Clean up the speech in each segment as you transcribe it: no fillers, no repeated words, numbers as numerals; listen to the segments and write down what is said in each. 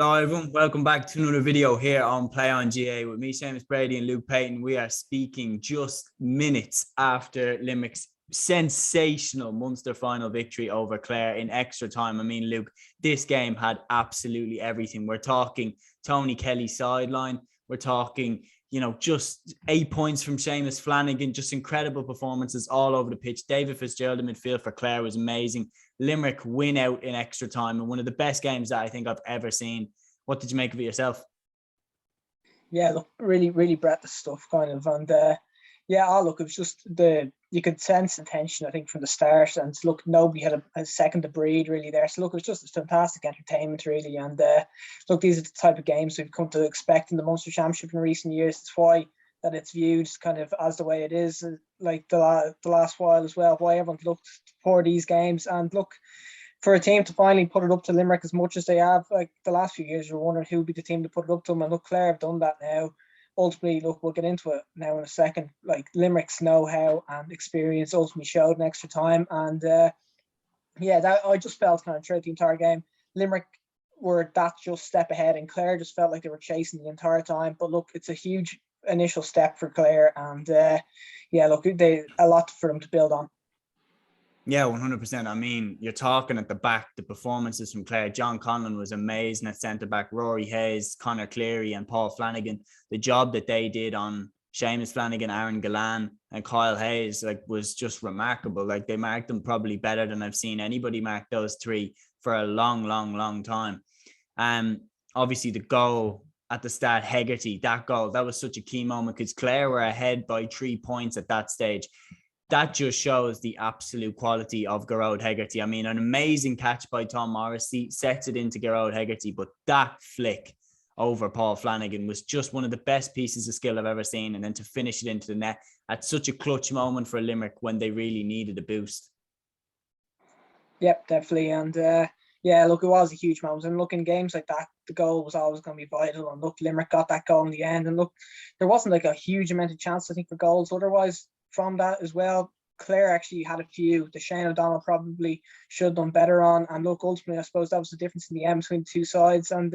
Hello everyone, welcome back to another video here on Play on GA with me, Seamus, Brady and Luke Peyton. We are speaking just minutes after Limerick's sensational Munster final victory over Clare in extra time. I mean, Luke, this game had absolutely everything. We're talking Tony Kelly's sideline. We're talking, just 8 points from Seamus Flanagan, just incredible performances all over the pitch. David Fitzgerald in midfield for Clare was amazing. Limerick win out in extra time and one of the best games that I think I've ever seen. What did you make of it yourself? Yeah, look, really breathless stuff, kind of. And look, it was just you could sense the tension, I think, from the start. And look, nobody had a second to breathe really there. So look, it was just fantastic entertainment, really. And look, these are the type of games we've come to expect in the Munster Championship in recent years. That's why that it's viewed kind of as the way it is, like the last while as well. Why everyone's looked for these games. And look, for a team to finally put it up to Limerick as much as they have, like the last few years, you're wondering who would be the team to put it up to them. And look, Clare have done that now. Ultimately, look, we'll get into it now in a second. Like Limerick's know-how and experience ultimately showed in extra time. And that I just felt kind of throughout the entire game, Limerick were that just step ahead, and Clare just felt like they were chasing the entire time. But look, it's a huge initial step for Clare, and look, they a lot for them to build on. Yeah, 100%. I mean, you're talking at the back, the performances from Clare. John Conlon was amazing at centre-back. Rory Hayes, Conor Cleary and Paul Flanagan. The job that they did on Seamus Flanagan, Aaron Gillan and Kyle Hayes was just remarkable. Like, they marked them probably better than I've seen anybody mark those three for a long time. Obviously, the goal at the start, Hegarty, that goal, that was such a key moment because Clare were ahead by 3 points at that stage. That just shows the absolute quality of Gearóid Hegarty. I mean, an amazing catch by Tom Morrissey, sets it into Gearóid Hegarty, but that flick over Paul Flanagan was just one of the best pieces of skill I've ever seen. And then to finish it into the net at such a clutch moment for Limerick when they really needed a boost. Yep, definitely. And look, it was a huge moment. And look, in games like that, the goal was always going to be vital. And look, Limerick got that goal in the end. And look, there wasn't like a huge amount of chance, I think, for goals otherwise. From that as well, Clare actually had a few that Shane O'Donnell probably should have done better on. And look, ultimately, I suppose that was the difference in the end between the two sides. And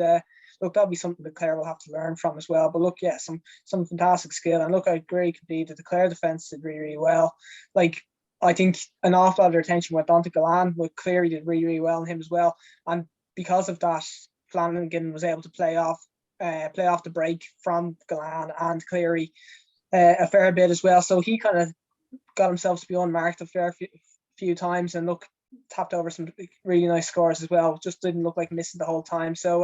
look, that'll be something that Clare will have to learn from as well. But look, yeah, some fantastic skill. And look, I agree completely that the Clare defence did really well. Like, I think an awful lot of their attention went on to Gillan, but Cleary did really well on him as well. And because of that, Flanagan was able to play off the break from Gillan and Cleary a fair bit as well. So he kind of got himself to be unmarked a fair few times, and look, tapped over some really nice scores as well. Just didn't look like missing the whole time. So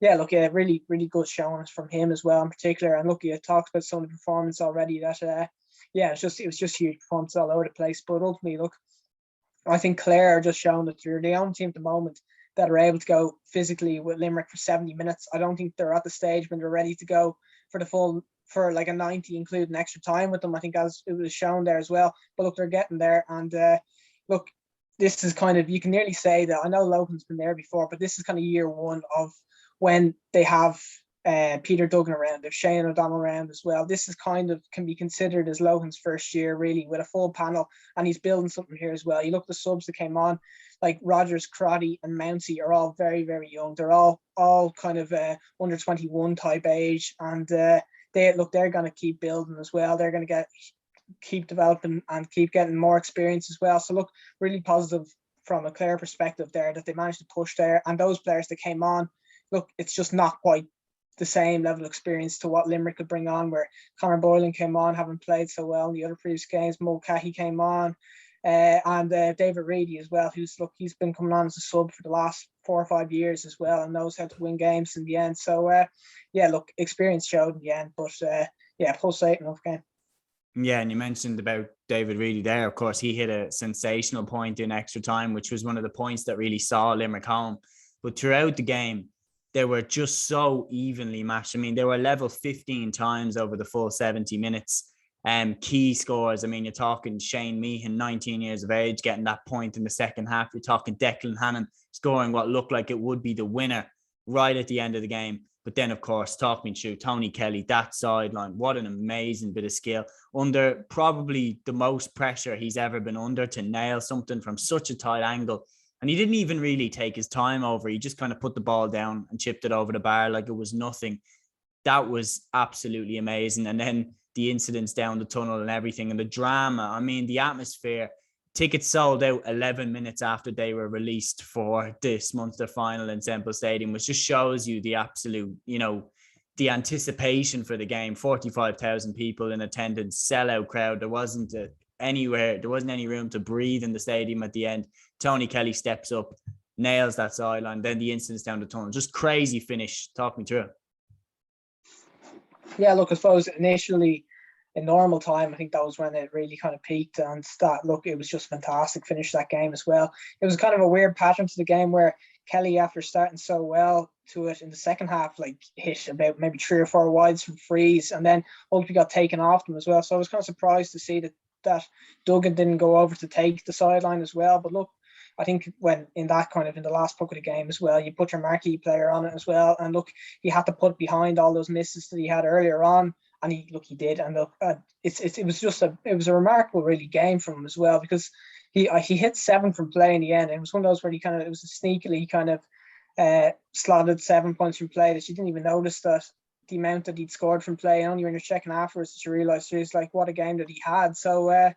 really good showing from him as well in particular. And look, you talked about some of the performance already. That it was just huge performance all over the place. But ultimately, look, I think Clare are just showing that they're the only team at the moment that are able to go physically with Limerick for 70 minutes. I don't think they're at the stage when they're ready to go for like a 90, including extra time with them. I think as it was shown there as well. But look, they're getting there. And look, this is kind of, you can nearly say that, I know Logan's been there before, but this is kind of year one of when they have Peter Duggan around, if Shane O'Donnell around as well. This is kind of can be considered as Logan's first year, really, with a full panel, and he's building something here as well. You look at the subs that came on, like Rogers, Crotty and Mouncy are all very, very young. They're all kind of under 21 type age, and they're going to keep building as well. They're going to keep developing and keep getting more experience as well. So look, really positive from a Clare perspective there that they managed to push there. And those players that came on, look, it's just not quite the same level of experience to what Limerick could bring on, where Conor Boylan came on, having played so well in the other previous games. Mo Cahy came on, and David Brady as well, he's been coming on as a sub for the last 4 or 5 years as well, and knows how to win games in the end. So look, experience showed in the end, but pulsating enough game. Yeah, and you mentioned about David Reedy there. Of course, he hit a sensational point in extra time, which was one of the points that really saw Limerick home. But throughout the game, they were just so evenly matched. I mean, they were level 15 times over the full 70 minutes. Key scores, I mean, you're talking Shane Meehan, 19 years of age, getting that point in the second half. You're talking Declan Hannon scoring what looked like it would be the winner right at the end of the game. But then, of course, talk me through Tony Kelly, that sideline. What an amazing bit of skill. Under probably the most pressure he's ever been under to nail something from such a tight angle And he didn't even really take his time over. He just kind of put the ball down and chipped it over the bar like it was nothing. That was absolutely amazing. And then the incidents down the tunnel and everything and the drama. I mean, the atmosphere. Tickets sold out 11 minutes after they were released for this Munster final in Semple Stadium, which just shows you the absolute, the anticipation for the game. 45,000 people in attendance, sellout crowd. There wasn't any room to breathe in the stadium at the end. Tony Kelly steps up, nails that sideline, then the incidents down the tunnel. Just crazy finish. Talk me through it. Yeah, look, I suppose initially in normal time, I think that was when it really kind of peaked, and it was just fantastic finish that game as well. It was kind of a weird pattern to the game where Kelly, after starting so well to it in the second half, like hit about maybe 3 or 4 wides from frees, and then ultimately got taken off them as well. So I was kind of surprised to see that Duggan didn't go over to take the sideline as well. But look, I think when in the last puck of the game as well, you put your marquee player on it as well, and look, he had to put behind all those misses that he had earlier on. And he did, and look, it was a remarkable really game from him as well, because he hit 7 from play in the end, and it was one of those where it was a sneakily kind of slotted 7 points from play that you didn't even notice that the amount that he'd scored from play, and only when you're checking afterwards that you realise it's like what a game that he had. So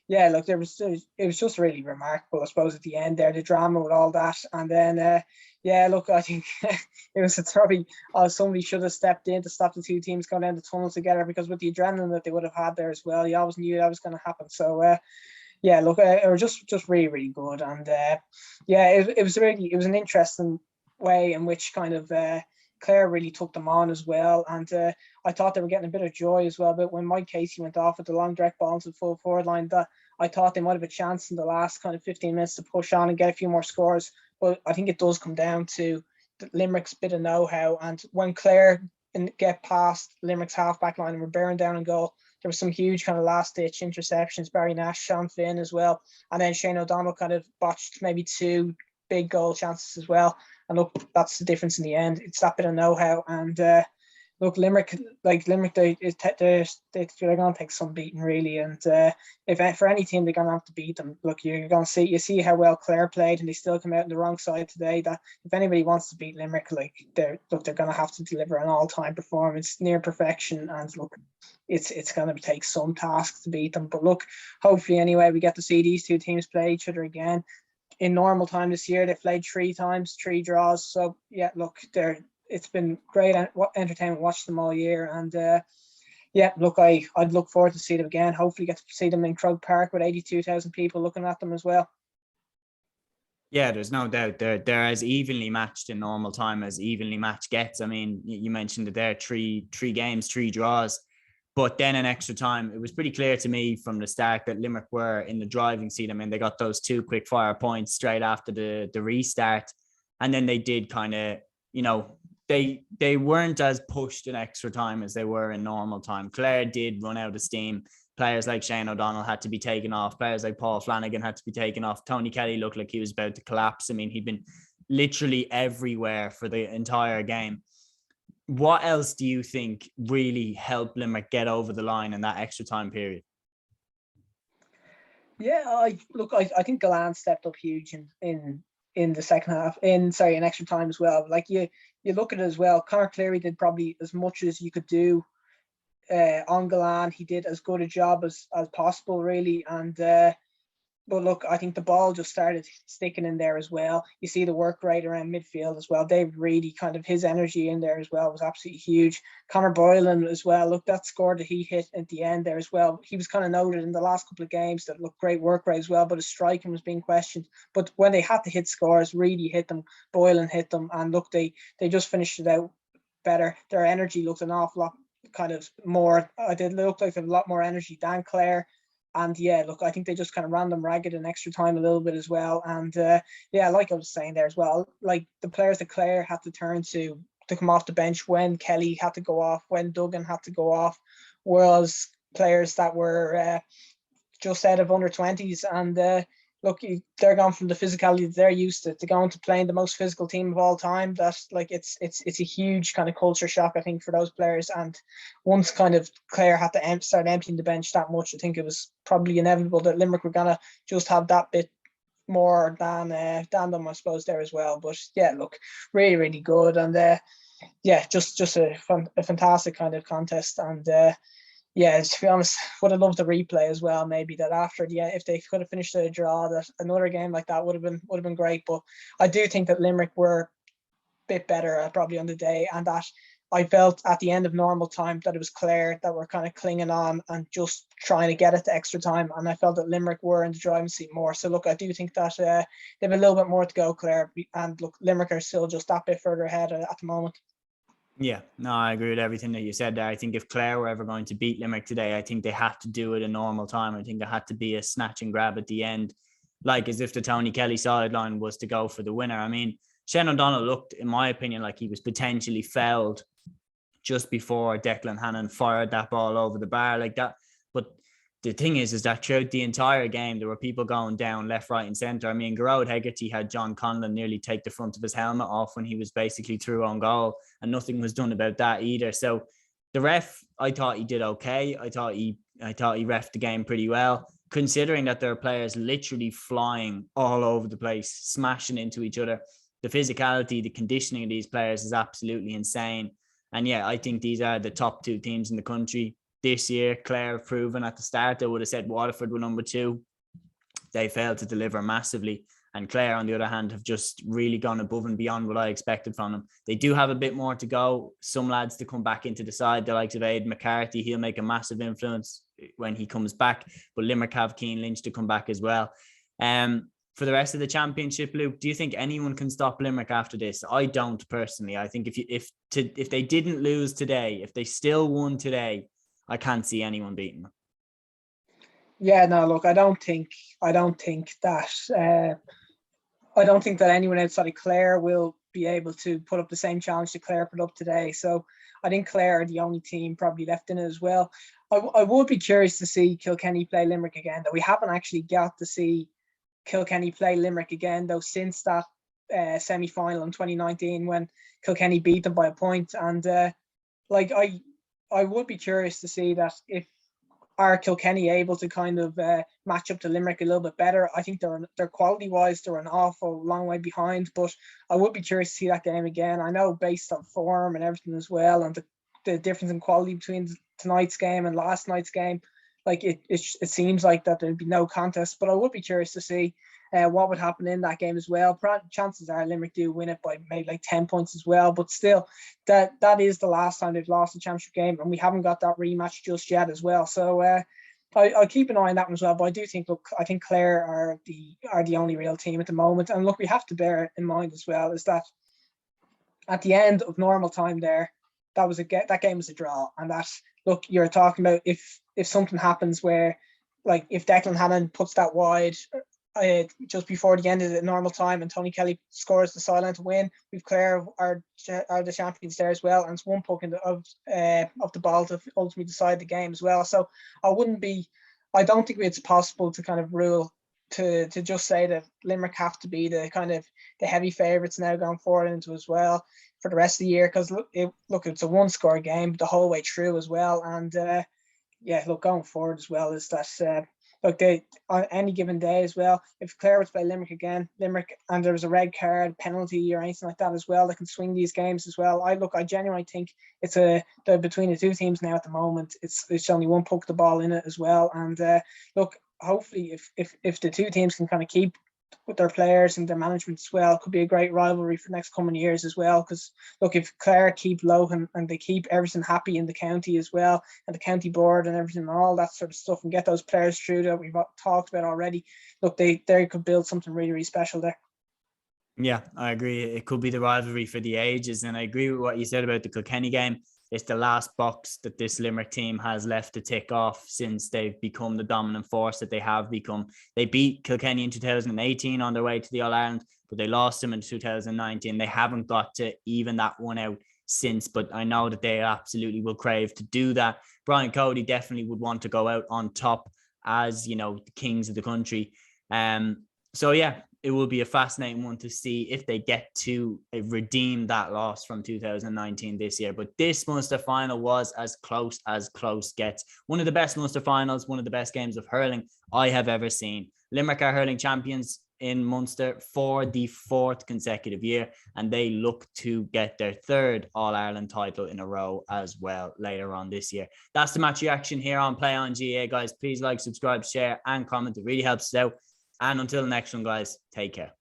yeah, look, it was just really remarkable, I suppose, at the end there, the drama with all that, and then yeah, look, I think it was probably somebody should have stepped in to stop the two teams going down the tunnel together, because with the adrenaline that they would have had there as well, you always knew that was going to happen. So yeah, look, it was just really, really good, and yeah, it was an interesting way in which kind of Clare really took them on as well, and I thought they were getting a bit of joy as well. But when Mike Casey went off with the long direct ball into the full forward line, that I thought they might have a chance in the last kind of 15 minutes to push on and get a few more scores. But I think it does come down to Limerick's bit of know-how, and when Clare get past Limerick's half-back line and were bearing down in goal, there was some huge kind of last-ditch interceptions. Barry Nash, Sean Finn as well, and then Shane O'Donnell kind of botched maybe 2 big goal chances as well. And look, that's the difference in the end. It's that bit of know-how. And look, Limerick, they're going to take some beating really. And if for any team they're going to have to beat them, look, you're going to see how well Clare played, and they still come out on the wrong side today. That if anybody wants to beat Limerick, they're going to have to deliver an all-time performance near perfection. And look, it's going to take some tasks to beat them. But look, hopefully anyway, we get to see these two teams play each other again. In normal time this year, they've played 3 times, 3 draws. So yeah, look, it's been great entertainment watching them all year. And yeah, look, I'd look forward to see them again. Hopefully get to see them in Croke Park with 82,000 people looking at them as well. Yeah, there's no doubt they're as evenly matched in normal time as evenly matched gets. I mean, you mentioned it there, 3 games, 3 draws. But then in extra time, it was pretty clear to me from the start that Limerick were in the driving seat. I mean, they got those 2 quick fire points straight after the restart. And then they did kind of, they weren't as pushed in extra time as they were in normal time. Clare did run out of steam. Players like Shane O'Donnell had to be taken off. Players like Paul Flanagan had to be taken off. Tony Kelly looked like he was about to collapse. I mean, he'd been literally everywhere for the entire game. What else do you think really helped Limerick get over the line in that extra time period? Yeah, I think Galan stepped up huge in the second half, in extra time as well. Like you look at it as well, Conor Cleary did probably as much as you could do on Galan. He did as good a job as possible, really. And but look, I think the ball just started sticking in there as well. You see the work rate around midfield as well. Dave Brady, kind of his energy in there as well was absolutely huge. Connor Boylan as well. Look, that score that he hit at the end there as well. He was kind of noted in the last couple of games that looked great work rate as well, but his striking was being questioned. But when they had to hit scores, Brady hit them, Boylan hit them, and look, they just finished it out better. Their energy looked an awful lot kind of more. They looked like they had a lot more energy than Clare. And yeah, look, I think they just kind of ran them ragged in extra time a little bit as well. And yeah, like I was saying there as well, like the players that Clare had to turn to come off the bench when Kelly had to go off, when Duggan had to go off, was players that were just out of under 20s. And look, they're gone from the physicality that they're used to going to playing the most physical team of all time. That's like it's a huge kind of culture shock, I think, for those players. And once kind of Clare had to start emptying the bench that much, I think it was probably inevitable that Limerick were gonna just have that bit more than them, I suppose, there as well. But yeah, look, really, really good. And yeah, just a fantastic kind of contest. And yeah, to be honest, would have loved the replay as well. Maybe that after, yeah, if they could have finished a draw, that another game like that would have been great. But I do think that Limerick were a bit better probably on the day, and that I felt at the end of normal time that it was Clare that were kind of clinging on and just trying to get it to extra time. And I felt that Limerick were in the driving seat more. So look, I do think that they have a little bit more to go, Clare. And look, Limerick are still just that bit further ahead at the moment. Yeah, no, I agree with everything that you said there. I think if Clare were ever going to beat Limerick today, I think they had to do it in normal time. I think there had to be a snatch and grab at the end, like as if the Tony Kelly sideline was to go for the winner. I mean, Shane O'Donnell looked, in my opinion, like he was potentially fouled just before Declan Hannon fired that ball over the bar like that. But the thing is that throughout the entire game, there were people going down left, right, and centre. I mean, Garrod Hegarty had John Conlon nearly take the front of his helmet off when he was basically through on goal, and nothing was done about that either. So the ref, I thought he did okay. I thought he refed the game pretty well, considering that there are players literally flying all over the place, smashing into each other. The physicality, the conditioning of these players is absolutely insane. And yeah, I think these are the top two teams in the country this year. Clare have proven at the start. I would have said Waterford were number 2. They failed to deliver massively. And Clare, on the other hand, have just really gone above and beyond what I expected from them. They do have a bit more to go. Some lads to come back into the side, the likes of Aidan McCarthy. He'll make a massive influence when he comes back. But Limerick have Cian Lynch to come back as well. For the rest of the championship, Luke, do you think anyone can stop Limerick after this? I don't personally. I think if they didn't lose today, if they still won today, I can't see anyone beating them. Yeah, no, look, I don't think that anyone outside of Clare will be able to put up the same challenge that Clare put up today. So I think Clare are the only team probably left in it as well. I would be curious to see Kilkenny play Limerick again, though we haven't actually got to see Kilkenny play Limerick again, though, since that semi-final in 2019 when Kilkenny beat them by a point. And I would be curious to see that if are Kilkenny able to kind of match up to Limerick a little bit better. I think they're quality-wise, they're an awful long way behind, but I would be curious to see that game again. I know based on form and everything as well, and the difference in quality between tonight's game and last night's game, like it seems like that there'd be no contest, but I would be curious to see what would happen in that game as well. Chances are Limerick do win it by maybe like 10 points as well, but still that is the last time they've lost a championship game, and we haven't got that rematch just yet as well. So I'll keep an eye on that one as well. But I do think, I think Clare are the only real team at the moment. And look, we have to bear in mind as well is that at the end of normal time there, that game was a draw, and that, look, you're talking about if something happens where, like, if Declan Hannon puts that wide just before the end of the normal time and Tony Kelly scores the sideline to win, we've Clare are the champions there as well, and it's one puck of the ball to ultimately decide the game as well. So I don't think it's possible to kind of rule to just say that Limerick have to be the kind of the heavy favourites now going forward into as well for the rest of the year, because it's a one-score game the whole way through as well. And going forward as well is that they on any given day as well, if Clare was to play Limerick again, and there was a red card, penalty or anything like that as well, they can swing these games as well. I genuinely think it's between the two teams now at the moment, it's only one puck the ball in it as well. And hopefully if the two teams can kind of keep with their players and their management as well, it could be a great rivalry for next coming years as well. Because look, if Clare keep low and they keep everything happy in the county as well, and the county board and everything and all that sort of stuff, and get those players through that we've talked about already, look, they could build something really, really special there. Yeah, I agree. It could be the rivalry for the ages, and I agree with what you said about the Kilkenny game. It's the last box that this Limerick team has left to tick off since they've become the dominant force that they have become. They beat Kilkenny in 2018 on their way to the All-Ireland, but they lost them in 2019. They haven't got to even that one out since, but I know that they absolutely will crave to do that. Brian Cody definitely would want to go out on top as, the kings of the country. So yeah, it will be a fascinating one to see if they get to redeem that loss from 2019 this year. But this Munster final was as close gets. One of the best Munster finals, one of the best games of hurling I have ever seen. Limerick are hurling champions. in Munster for the 4th consecutive year, and they look to get their 3rd All-Ireland title in a row as well later on this year. That's the match reaction here on Play on GA, guys. Please like, subscribe, share, and comment. It really helps us out. And until the next one, guys, take care.